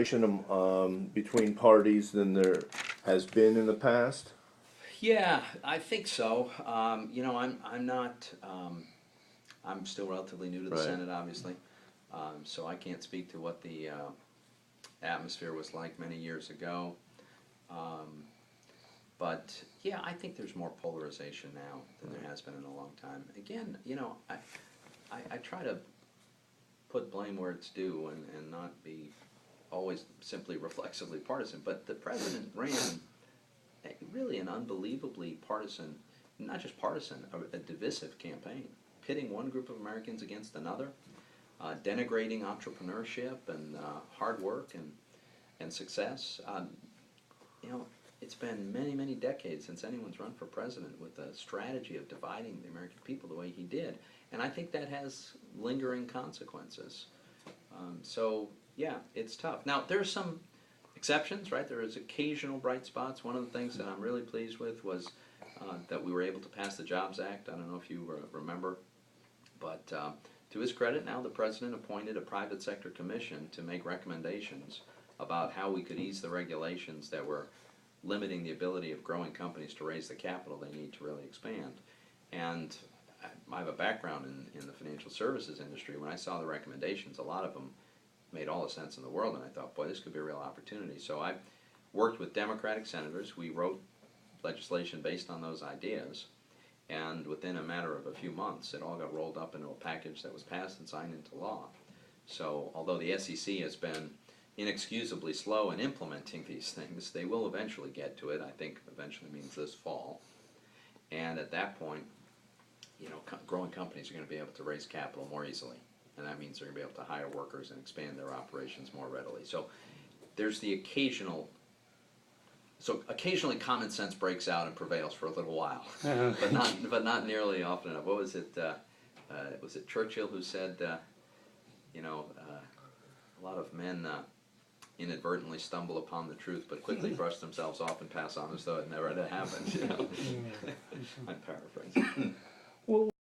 polarization between parties than there has been in the past? Yeah, I think so. You know, I'm not. I'm still relatively new to the Right. Senate, obviously, so I can't speak to what the atmosphere was like many years ago. But yeah, I think there's more polarization now than there has been in a long time. Again, you know, I try to put blame where it's due and not be always simply reflexively partisan. But the president ran really an unbelievably partisan, not just partisan, a divisive campaign, pitting one group of Americans against another, denigrating entrepreneurship and hard work and success. You know, it's been many, many decades since anyone's run for president with a strategy of dividing the American people the way he did. And I think that has lingering consequences. So, yeah, it's tough. Now, there's some exceptions, right? There is occasional bright spots. One of the things that I'm really pleased with was that we were able to pass the Jobs Act. I don't know if you remember, but to his credit, now the president appointed a private sector commission to make recommendations about how we could ease the regulations that were limiting the ability of growing companies to raise the capital they need to really expand. And I have a background in the financial services industry. When I saw the recommendations, a lot of them made all the sense in the world, and I thought, boy, this could be a real opportunity. So I worked with Democratic senators. We wrote legislation based on those ideas, and within a matter of a few months, it all got rolled up into a package that was passed and signed into law. So although the SEC has been inexcusably slow in implementing these things, they will eventually get to it. I think eventually means this fall. And at that point, you know, growing companies are going to be able to raise capital more easily. And that means they're going to be able to hire workers and expand their operations more readily. So there's the occasionally common sense breaks out and prevails for a little while, but not nearly often enough. What was it? Was it Churchill who said, you know, a lot of men inadvertently stumble upon the truth, but quickly brush themselves off and pass on as though it never had happened. You know, I'm paraphrasing. Well,